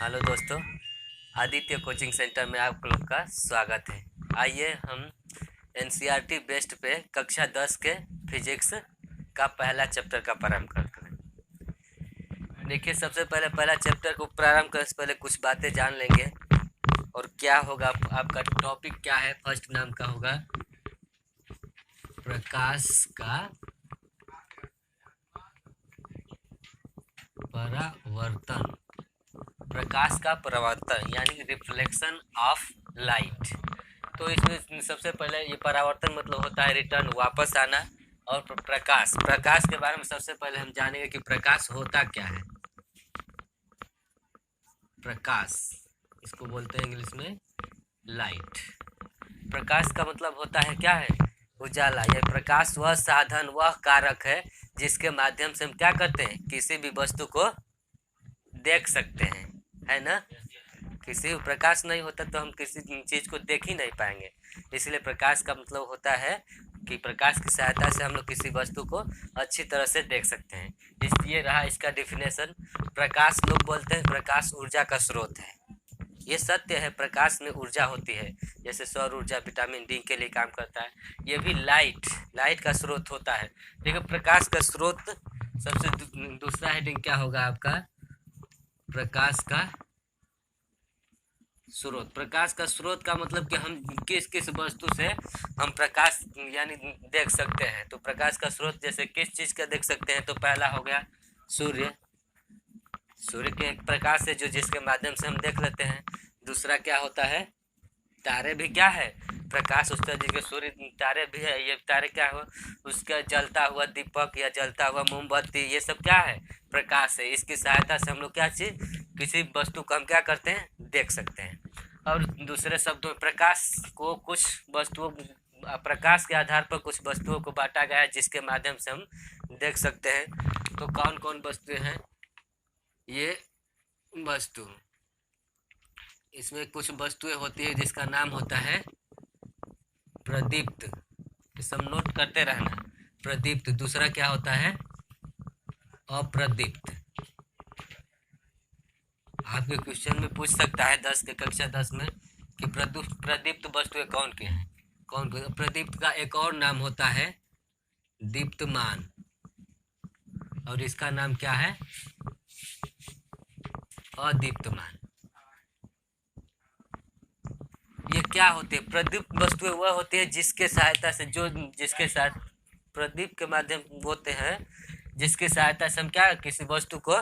Hello दोस्तों, Aditya coaching centre में आप लोग का स्वागत है। आइए हम एनसीईआरटी बेस्ड पे कक्षा 10 के फिजिक्स का पहला चैप्टर का प्रारंभ करते हैं। देखिए, सबसे पहले पहला चैप्टर को प्रारंभ करने से पहले कुछ बातें जान लेंगे। और क्या होगा, आपका टॉपिक क्या है। फर्स्ट नाम का होगा प्रकाश का परावर्तन। प्रकाश का परावर्तन यानी रिफ्लेक्शन ऑफ लाइट। तो इसमें सबसे पहले ये परावर्तन मतलब होता है रिटर्न, वापस आना। और प्रकाश प्रकाश के बारे में सबसे पहले हम जानेंगे कि प्रकाश होता क्या है। प्रकाश इसको बोलते हैं इंग्लिश में लाइट। प्रकाश का मतलब होता है क्या है, उजाला। यह प्रकाश वह साधन, वह कारक है जिसके माध्यम से हम क्या करते हैं, किसी भी वस्तु को देख सकते हैं, है ना। किसी प्रकाश नहीं होता तो हम किसी चीज़ को देख ही नहीं पाएंगे। इसलिए प्रकाश का मतलब होता है कि प्रकाश की सहायता से हम लोग किसी वस्तु को अच्छी तरह से देख सकते हैं। इसलिए रहा इसका डिफिनेशन। प्रकाश, लोग बोलते हैं प्रकाश ऊर्जा का स्रोत है। ये सत्य है, प्रकाश में ऊर्जा होती है। जैसे सौर ऊर्जा विटामिन डी के लिए काम करता है, ये भी लाइट का स्रोत होता है। देखो, प्रकाश का स्रोत सबसे दूसरा हेडिंग क्या होगा आपका, प्रकाश का स्रोत। प्रकाश का स्रोत का मतलब कि हम किस किस वस्तु से हम प्रकाश यानी देख सकते हैं। तो प्रकाश का स्रोत जैसे किस चीज़ का देख सकते हैं, तो पहला हो गया सूर्य। सूर्य के एक प्रकाश है जो जिसके माध्यम से हम देख लेते हैं। दूसरा क्या होता है, तारे भी क्या है, प्रकाश उस तरह के सूर्य तारे भी है। ये तारे क्या हो, उसका जलता हुआ दीपक या जलता हुआ मोमबत्ती, ये सब क्या है, प्रकाश है। इसकी सहायता से हम लोग क्या चीज़, किसी वस्तु को हम क्या करते हैं, देख सकते हैं। और दूसरे शब्दों में प्रकाश को कुछ वस्तुओं, प्रकाश के आधार पर कुछ वस्तुओं को बांटा गया है जिसके माध्यम से हम देख सकते हैं। तो कौन कौन वस्तुएं हैं ये वस्तु, इसमें कुछ वस्तुएं होती है जिसका नाम होता है प्रदीप्त। सब नोट करते रहना, प्रदीप्त। दूसरा क्या होता है, अप्रदीप्त। आपके क्वेश्चन में पूछ सकता है कक्षा 10 में कि प्रदीप्त वस्तुएं कौन की हैं, कौन। प्रदीप्त का एक और नाम होता है दीप्तमान, और इसका नाम क्या है, अदीप्तमान। ये क्या होते हैं, प्रदीप्त वस्तुएं वह होती है जिसके सहायता से, जो जिसके साथ प्रदीप के माध्यम होते हैं, जिसकी सहायता से हम क्या किसी वस्तु को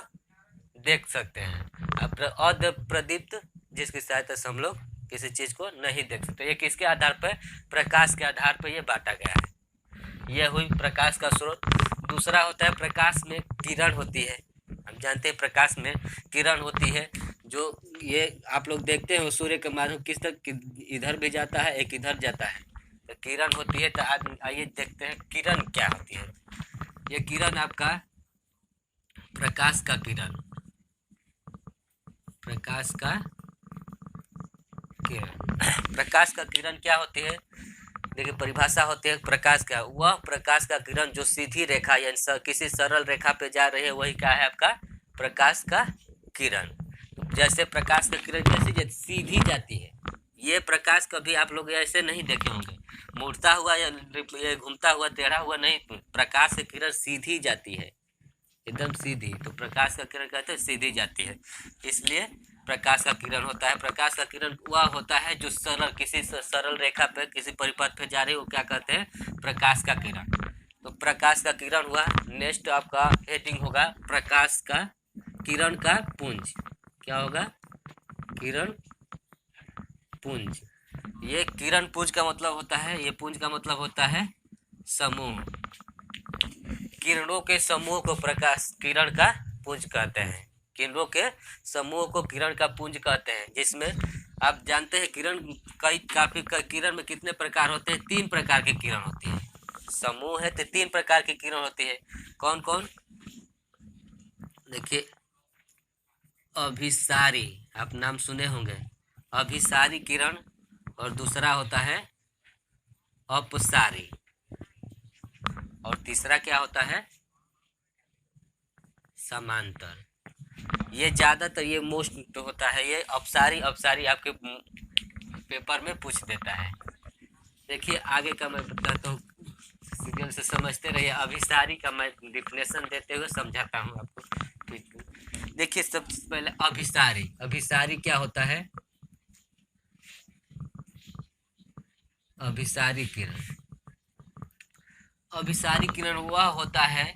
देख सकते हैं। अप्रदीप्त जिसकी सहायता से हम लोग किसी चीज को नहीं देख सकते। ये किसके आधार पर, प्रकाश के आधार पर ये बांटा गया है। यह हुई प्रकाश का स्रोत। दूसरा होता है प्रकाश में किरण होती है। हम जानते हैं प्रकाश में किरण होती है, जो ये आप लोग देखते हो सूर्य के माध्यम किस तरह इधर भी जाता है, एक इधर जाता है, तो किरण होती है। तो आइए देखते हैं किरण क्या होती है। ये किरण आपका प्रकाश का किरण, प्रकाश का किरण। प्रकाश का किरण क्या होती है, देखिए परिभाषा होती है प्रकाश का, वह प्रकाश का किरण जो सीधी रेखा यानी किसी सरल रेखा पे जा रही है, वही क्या है आपका प्रकाश का किरण। जैसे प्रकाश का किरण जैसे सीधी जाती है, ये प्रकाश कभी आप लोग ऐसे नहीं देखे होंगे, मुड़ता हुआ या घूमता हुआ टेढ़ा हुआ नहीं। प्रकाश की किरण सीधी जाती है, एकदम सीधी। तो प्रकाश का किरण कहते हैं सीधी जाती है, इसलिए प्रकाश का किरण होता है। प्रकाश का किरण वह होता है जो सरल, किसी सरल रेखा पे, किसी परिपथ पे जा रही है, वो क्या कहते हैं, प्रकाश का किरण। तो प्रकाश का किरण हुआ। नेक्स्ट आपका हेडिंग होगा प्रकाश का किरण का पुंज। क्या होगा, किरण पुंज। ये किरण पुंज का मतलब होता है, ये पुंज का मतलब होता है समूह। किरणों के समूह को प्रकाश किरण का पुंज कहते हैं। किरणों के समूह को किरण का पुंज कहते हैं, जिसमें आप जानते हैं किरण काफी किरण में कितने प्रकार होते हैं, 3 प्रकार की किरण होती है। समूह है तो 3 प्रकार की किरण होती है। कौन कौन, देखिए अभिसारी, आप नाम सुने होंगे, अभिसारी किरण। और दूसरा होता है अपसारी, और तीसरा क्या होता है, समांतर। ये ज़्यादातर ये मोस्ट तो होता है, ये अपसारी अपसारी आपके पेपर में पूछ देता है। देखिए आगे का मैं बताता हूँ, सीरियल से समझते रहिए। अभिसारी का मैं डिफिनेशन देते हुए समझाता हूँ आपको। देखिए सबसे पहले अभिसारी, अभिसारी क्या होता है? अभिसारी किरण, अभिसारी किरण वह होता है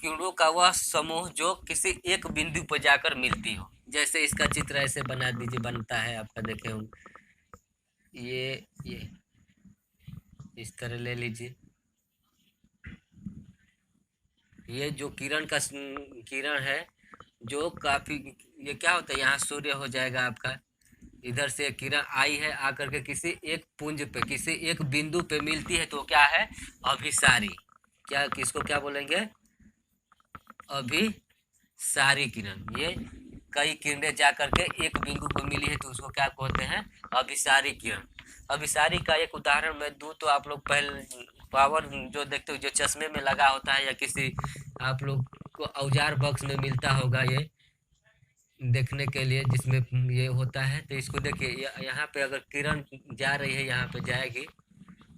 किरणों का वह समूह जो किसी एक बिंदु पर जाकर मिलती हो। जैसे इसका चित्र ऐसे बना दीजिए, बनता है आपका, देखे हम ये इस तरह ले लीजिए। ये जो किरण का किरण है जो काफी, ये क्या होता है, यहाँ सूर्य हो जाएगा आपका, इधर से किरण आई है, आकर के किसी एक पुंज पे किसी एक बिंदु पे मिलती है तो क्या है? अभिसारी। क्या, किसको क्या बोलेंगे? अभिसारी किरण। ये कई किरणें जा करके एक बिंदु पर मिली है तो उसको क्या कहते हैं? अभिसारी किरण। अभिसारी का एक उदाहरण मैं दूं तो आप लोग पहले पावर जो देखते हो, जो चश्मे में लगा होता है या किसी आप लोग को औजार बॉक्स में मिलता होगा, ये देखने के लिए जिसमें ये होता है, तो इसको देखिए यहाँ पे अगर किरण जा रही है, यहाँ पे जाएगी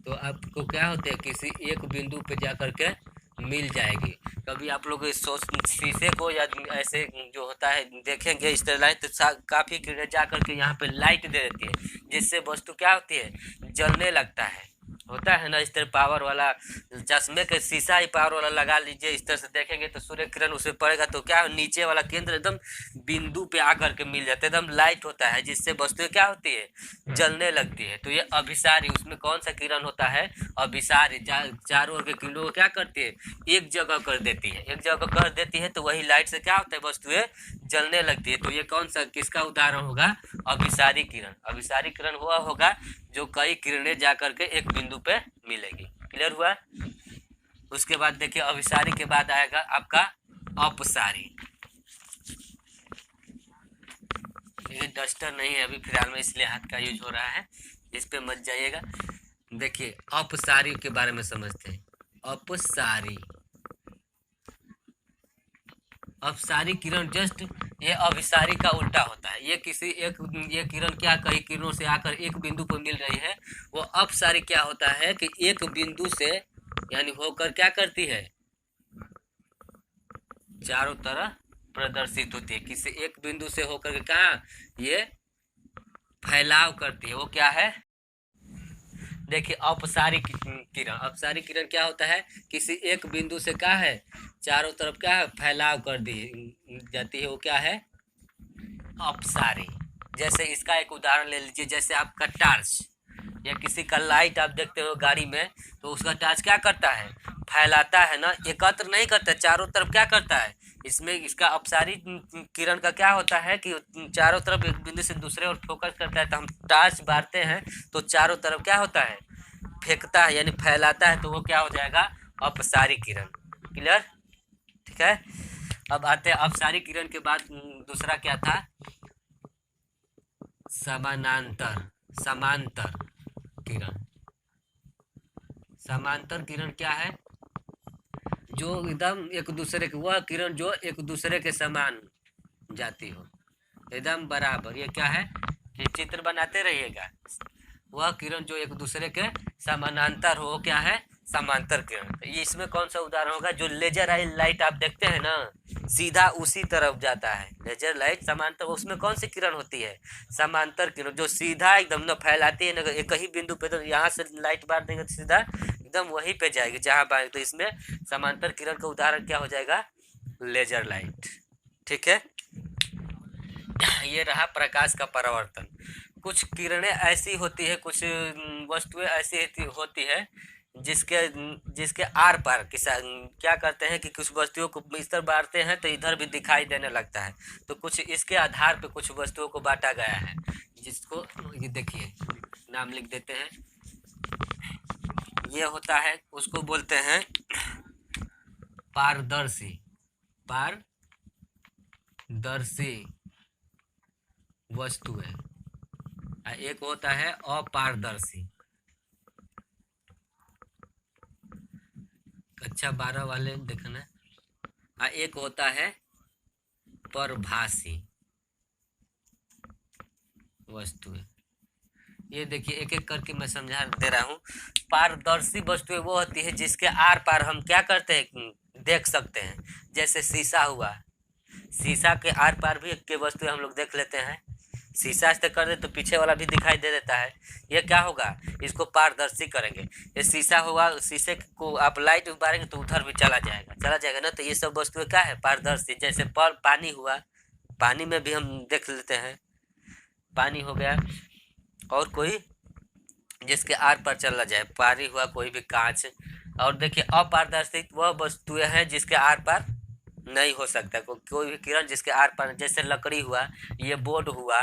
तो आपको क्या होता है, किसी एक बिंदु पे जा करके मिल जाएगी। कभी आप लोग इस शीशे को या ऐसे जो होता है देखेंगे इस तरह लाइट, तो काफ़ी किरणें जा करके यहाँ पे लाइट दे देती है, जिससे वस्तु क्या होती है? जलने लगता है। होता है ना इस तरह पावर वाला, चश्मे के शीशा ही पावर वाला लगा लीजिए, इस तरह से देखेंगे तो सूर्य किरण उसे पड़ेगा तो क्या नीचे वाला केंद्र एकदम बिंदु पे आकर के मिल जाता है, एकदम लाइट होता है, जिससे वस्तुएं क्या होती है? जलने लगती है। तो ये अभिसारी, उसमें कौन सा किरण होता है? अभिसारी। चारों ओर के किरणों को क्या करती है? एक जगह कर देती है, एक जगह कर देती है तो वही लाइट से क्या होता है? वस्तुएं जलने लगती है। तो ये कौन सा, किसका उदाहरण होगा? अभिसारी किरण। अभिसारी किरण हुआ होगा जो कई किरणें जाकर के एक बिंदु पे मिलेगी। क्लियर हुआ? उसके बाद देखिए अभिसारी के बाद आएगा आपका अपसारी। ये डस्टर नहीं है अभी फिलहाल में, इसलिए हाथ का यूज हो रहा है, इस पे मत जाइएगा। देखिए अपसारी के बारे में समझते हैं। अपसारी, अपसारी किरण जस्ट ये अभिसारी का उल्टा होता है। ये किसी एक, ये किरण क्या कई किरणों से आकर एक बिंदु पर मिल रही है। वो अपसारी क्या होता है कि एक बिंदु से यानी होकर क्या करती है? चारों तरफ प्रदर्शित होती है। किसी एक बिंदु से होकर के कहा ये फैलाव करती है, वो क्या है? देखिए अपसारी किरण, अपसारी किरण क्या होता है? किसी एक बिंदु से क्या है? चारों तरफ क्या है? फैलाव कर दी जाती है, वो क्या है? अपसारी। जैसे इसका एक उदाहरण ले लीजिए, जैसे आपका टार्च या किसी का लाइट आप देखते हो गाड़ी में, तो उसका टार्च क्या करता है? फैलाता है ना, एकत्र नहीं करता, चारों तरफ क्या करता है? इसमें इसका अपसारी किरण का क्या होता है कि चारों तरफ एक बिंदु से दूसरे और फोकस करता है। तो हम टार्च बारते हैं तो चारों तरफ क्या होता है? फेंकता है यानी फैलाता है, तो वो क्या हो जाएगा? अपसारी किरण। क्लियर? ठीक है। अब आते हैं अपसारी किरण के बाद दूसरा क्या था? समानांतर, समांतर किरण। समांतर किरण क्या है? जो एकदम एक दूसरे के, वह किरण जो एक दूसरे के समान जाती हो, एकदम बराबर। ये क्या है कि चित्र बनाते रहिएगा। वह किरण जो एक दूसरे के समानांतर हो, क्या है? समांतर किरण। ये इसमें कौन सा उदाहरण होगा? जो लेजर आई लाइट आप देखते हैं ना, सीधा उसी तरफ जाता है लेजर लाइट समांतर, उसमें कौन सी किरण होती है? समांतर किरण, जो सीधा एकदम न फैलाती है ना एक ही बिंदु पे, तो यहाँ से लाइट मार देंगे तो सीधा एकदम वहीं पे जाएगी जहाँ पर। तो इसमें समांतर किरण का उदाहरण क्या हो जाएगा? Laser light. ठीक है। ये रहा प्रकाश का परावर्तन। कुछ किरणें ऐसी होती है, कुछ वस्तुएं ऐसी होती है जिसके जिसके आर पार क्या करते हैं कि कुछ वस्तुओं को इस तरह बांटते हैं तो इधर भी दिखाई देने लगता है। तो कुछ इसके आधार पे कुछ वस्तुओं को बांटा गया है, जिसको ये देखिए नाम लिख देते हैं। ये होता है, उसको बोलते हैं पारदर्शी, पारदर्शी वस्तुएं। एक होता है अपारदर्शी। कक्षा 12 वाले देखना। एक होता है परभासी वस्तुएं। ये देखिए एक एक करके मैं समझा दे रहा हूँ। पारदर्शी वस्तुएं वो होती है जिसके आर पार हम क्या करते हैं, देख सकते हैं। जैसे शीशा हुआ, शीशा के आर पार भी के वस्तुएं हम लोग देख लेते हैं। शीशा से कर दे तो पीछे वाला भी दिखाई दे देता है। ये क्या होगा, इसको पारदर्शी करेंगे। ये शीशा हुआ, शीशे को आप लाइट उबारेंगे तो उधर भी चला जाएगा ना। तो ये सब वस्तुएं क्या है, पारदर्शी। जैसे पानी हुआ, पानी में भी हम देख लेते हैं, पानी हो गया। और कोई जिसके आर पार चला जाए, पानी हुआ, कोई भी कांच। और देखिए अपारदर्शी वह वस्तुएं हैं जिसके आर पार नहीं हो सकता कोई भी किरण, जिसके आर पार, जैसे लकड़ी हुआ, ये बोर्ड हुआ,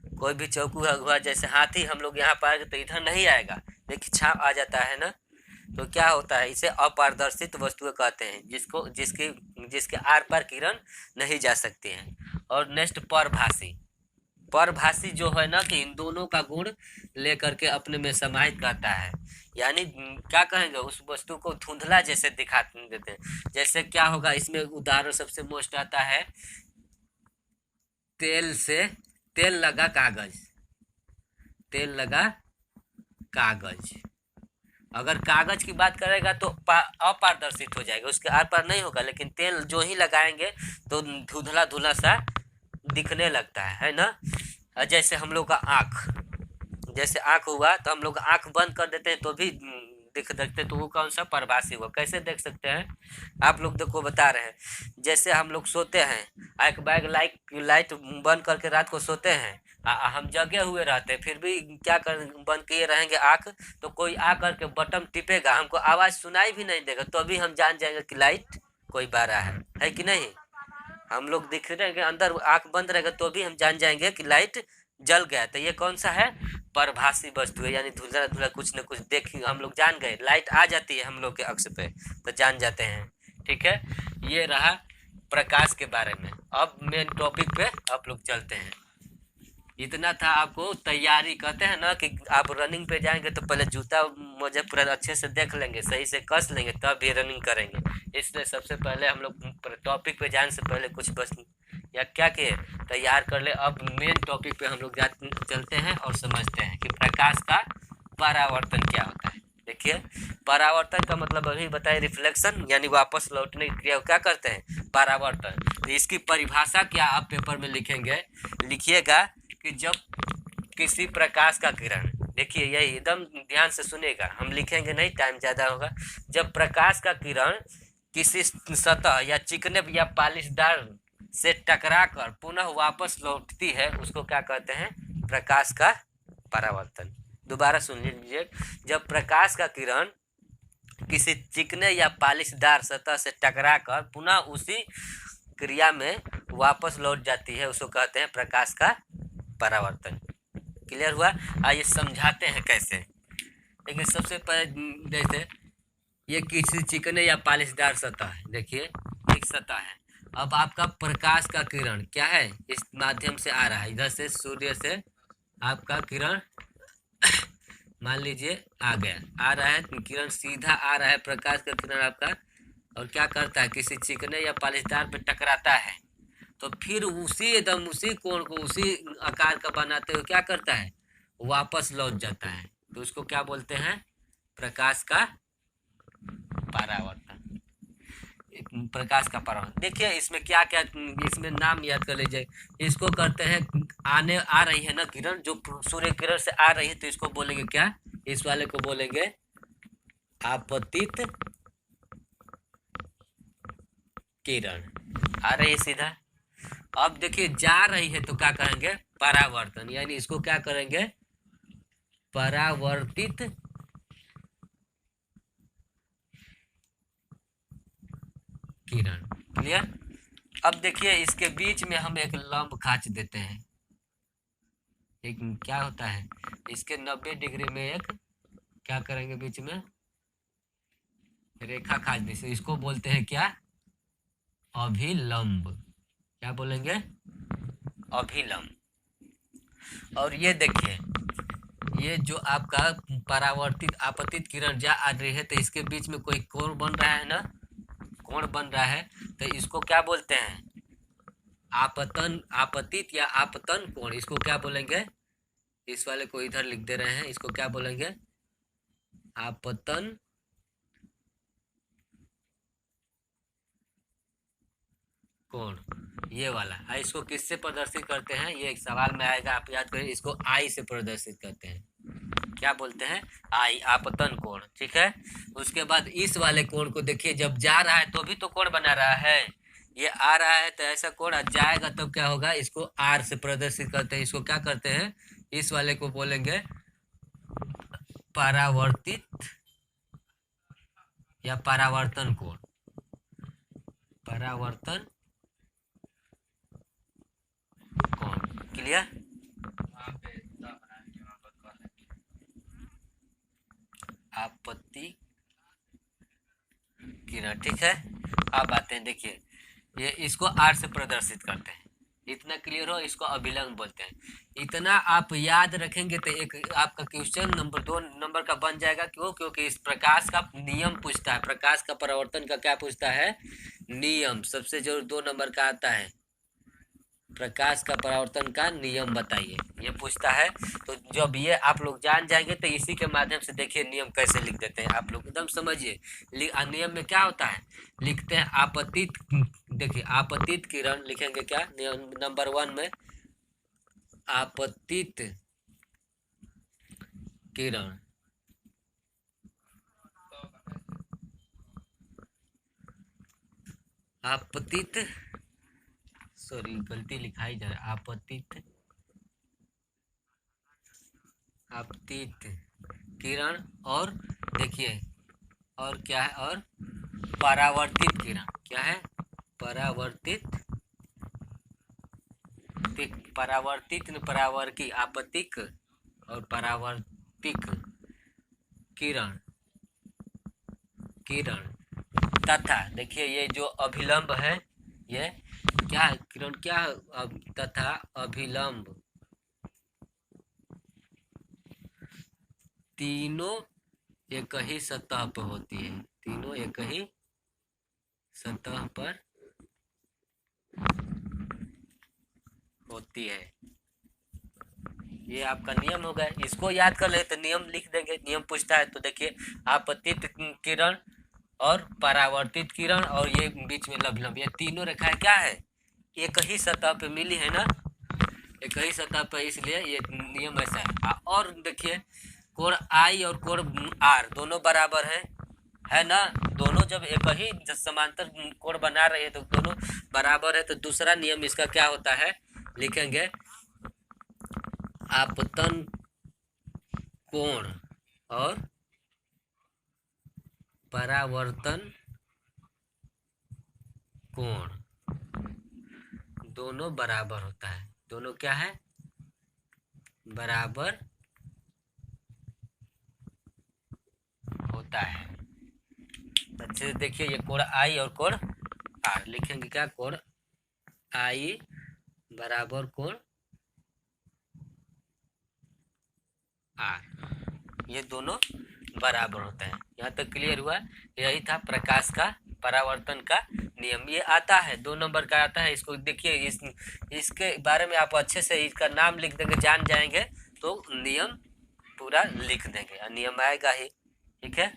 कोई भी चौकू हुआ। जैसे हाथी हम लोग यहाँ पाएंगे तो इधर नहीं आएगा, देखिए छाप आ जाता है ना। तो क्या होता है, इसे अपारदर्शित वस्तुएं कहते हैं, जिसके आर पार किरण नहीं जा सकती हैं। और नेक्स्ट परभासी। परभासी जो है ना कि इन दोनों का गुण लेकर के अपने में समाहित करता है। यानी क्या कहेंगे, उस वस्तु को धुंधला जैसे दिखा देते हैं। जैसे क्या होगा, इसमें उदाहरण सबसे मोस्ट आता है, तेल लगा कागज। तेल लगा कागज, अगर कागज की बात करेगा तो अपारदर्शित हो जाएगा, उसके आर पार नहीं होगा। लेकिन तेल जो ही लगाएंगे तो धुंधला धुंधला सा दिखने लगता है ना। जैसे हम लोग का आँख, जैसे आँख हुआ तो हम लोग आँख बंद कर देते हैं तो भी देखते, तो वो कौन सा, परभासी हुआ। कैसे देख सकते हैं आप लोग, देखो बता रहे हैं। जैसे हम लोग सोते हैं, एक बैग लाइट बंद करके रात को सोते हैं, हम जगे हुए रहते हैं, फिर भी क्या कर बंद किए रहेंगे आँख, तो कोई आ करके बटन टिपेगा, हमको आवाज़ सुनाई भी नहीं देगा, तो अभी हम जान जाएंगे कि लाइट कोई बारह है कि नहीं। हम लोग दिख रहे हैं अंदर, आँख बंद रहेगा तो भी हम जान जाएंगे कि लाइट जल गया। तो ये कौन सा है, परभासी वस्तु है। यानी धुंधला धुंधला कुछ न कुछ देख हम लोग जान गए, लाइट आ जाती है हम लोग के अक्ष पे तो जान जाते हैं। ठीक है, ये रहा प्रकाश के बारे में। अब मेन टॉपिक पे आप लोग चलते हैं। इतना था आपको तैयारी, कहते हैं ना कि आप रनिंग पे जाएंगे तो पहले जूता मोजा पूरा अच्छे से देख लेंगे, सही से कस लेंगे, तब भी रनिंग करेंगे। इसलिए सबसे पहले हम लोग टॉपिक पे जाने से पहले कुछ बस या क्या किए, तैयार कर ले। अब मेन टॉपिक पे हम लोग चलते हैं और समझते हैं कि प्रकाश का परावर्तन क्या होता है। देखिए, परावर्तन का मतलब अभी बताए, रिफ्लेक्शन यानी वापस लौटने की क्रिया क्या करते हैं, परावर्तन। तो इसकी परिभाषा क्या आप पेपर में लिखेंगे, लिखिएगा कि जब किसी प्रकाश का किरण, देखिए यही एकदम ध्यान से सुनेगा, हम लिखेंगे नहीं, टाइम ज़्यादा होगा। जब प्रकाश का किरण किसी सतह या चिकने या पालिशदार से टकराकर पुनः वापस लौटती है, उसको क्या कहते हैं, प्रकाश का परावर्तन। दोबारा सुन लीजिए, जब प्रकाश का किरण किसी चिकने या पालिशदार सतह से टकराकर पुनः उसी क्रिया में वापस लौट जाती है, उसको कहते हैं प्रकाश का परावर्तन। क्लियर हुआ। आइए समझाते हैं कैसे। देखिए सबसे पहले जैसे ये किसी चिकने या पालिशदार सतह है, देखिए एक सतह है। अब आपका प्रकाश का किरण क्या है, इस माध्यम से आ रहा है, इधर से सूर्य से आपका किरण मान लीजिए आ गया, आ रहा है किरण, सीधा आ रहा है प्रकाश का किरण आपका, और क्या करता है, किसी चिकने या पालिशदार पे टकराता है, तो फिर उसी कोण को उसी आकार का बनाते हुए क्या करता है, वापस लौट जाता है। तो उसको क्या बोलते हैं, प्रकाश का परावर्तन। प्रकाश का परावर्तन। देखिए इसमें क्या क्या, इसमें नाम याद कर लीजिए। इसको करते हैं, आ रही है ना किरण, जो सूर्य किरण से आ रही है, तो इसको बोलेंगे क्या, इस वाले को बोलेंगे आपतित किरण, आ रही है सीधा। अब देखिए जा रही है तो क्या कहेंगे, परावर्तन, यानी इसको क्या करेंगे, परावर्तित किरण। क्लियर। अब देखिए इसके बीच में हम एक लंब खींच देते हैं, एक क्या होता है, इसके 90 डिग्री में एक क्या करेंगे, बीच में रेखा खींच देते, इसको बोलते हैं क्या, अभिलंब। क्या बोलेंगे, अभिलंब। और ये देखिए, ये जो आपका परावर्तित आपतित किरण जा आ रही है, तो इसके बीच में कोई कोण बन रहा है ना, कोण बन रहा है, तो इसको क्या बोलते हैं, आपतन, आपतित या आपतन कोण, इसको क्या बोलेंगे? इस वाले को इधर लिख दे रहे हैं, इसको क्या बोलेंगे? आपतन कोण, ये वाला। इसको किससे प्रदर्शित करते हैं? ये एक सवाल में आएगा, आप याद करिए। इसको आई से प्रदर्शित करते हैं। क्या बोलते हैं? आई, आपतन कोण। ठीक है। उसके बाद इस वाले कोण को देखिए, जब जा रहा है तो भी तो कोण बना रहा है। ये आ रहा है तो ऐसा कोण, जाएगा तब क्या होगा? इसको आर से प्रदर्शित करते हैं। इसको क्या करते हैं? इस वाले को बोलेंगे परावर्तित या परावर्तन कोण। परावर्तन कोण, क्लियर? आपत्ति किरण। ठीक है। अब आते हैं, देखिए ये इसको आर से प्रदर्शित करते हैं। इतना क्लियर हो? इसको अभिलंब बोलते हैं। इतना आप याद रखेंगे तो एक आपका क्वेश्चन नंबर 2 नंबर का बन जाएगा। क्यों? क्योंकि इस प्रकाश का नियम पूछता है। प्रकाश का परावर्तन का क्या पूछता है? नियम। सबसे जो 2 नंबर का आता है, प्रकाश का परावर्तन का नियम बताइए, ये पूछता है। तो जब ये आप लोग जान जाएंगे तो इसी के माध्यम से देखिए नियम कैसे लिख देते हैं आप लोग, एकदम समझिए। नियम में क्या होता है? लिखते हैं आपतित, देखिए आपतित किरण लिखेंगे क्या नियम नंबर 1 में? आपतित किरण, आपतित, सॉरी गलती लिखाई जा रहा है, आपतित, आपतित किरण। और देखिए और क्या है? और परावर्तित किरण। क्या है? परावर्तित, परावर्तित परावर्ती, आपतिक और परावर्तिक किरण, किरण तथा देखिए ये जो अभिलंब है, ये क्या है? किरण क्या है? तथा अभिलंब, तीनों एक ही सतह पर होती है। तीनों एक ही सतह पर होती है। ये आपका नियम हो गया। इसको याद कर ले तो नियम लिख देंगे। नियम पूछता है तो देखिए आपतित किरण और परावर्तित किरण और ये बीच में लवलंब, ये तीनों रेखाएं क्या है? एक ही सतह पे मिली है ना, एक ही सतह पे, इसलिए ये नियम ऐसा है। और देखिए कोण आई और कोण आर दोनों बराबर है ना। दोनों जब एक ही समांतर कोण बना रहे हैं तो दोनों बराबर है। तो दूसरा नियम इसका क्या होता है? लिखेंगे आपतन कोण और परावर्तन कोण दोनों बराबर होता है। दोनों क्या है? बराबर होता है। अच्छे से देखिए, ये कोण आई और कोण आर लिखेंगे क्या? कोण आई बराबर कोण आर, ये दोनों बराबर होता है। यहाँ तक क्लियर हुआ? यही था प्रकाश का परावर्तन का नियम। ये आता है 2 नंबर का आता है। इसको देखिए, इसके बारे में आप अच्छे से इसका नाम लिख देंगे, जान जाएंगे तो नियम पूरा लिख देंगे, नियम आएगा ही। ठीक है।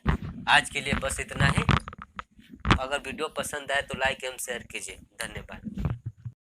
आज के लिए बस इतना ही। अगर वीडियो पसंद आए तो लाइक एवं शेयर कीजिए। धन्यवाद।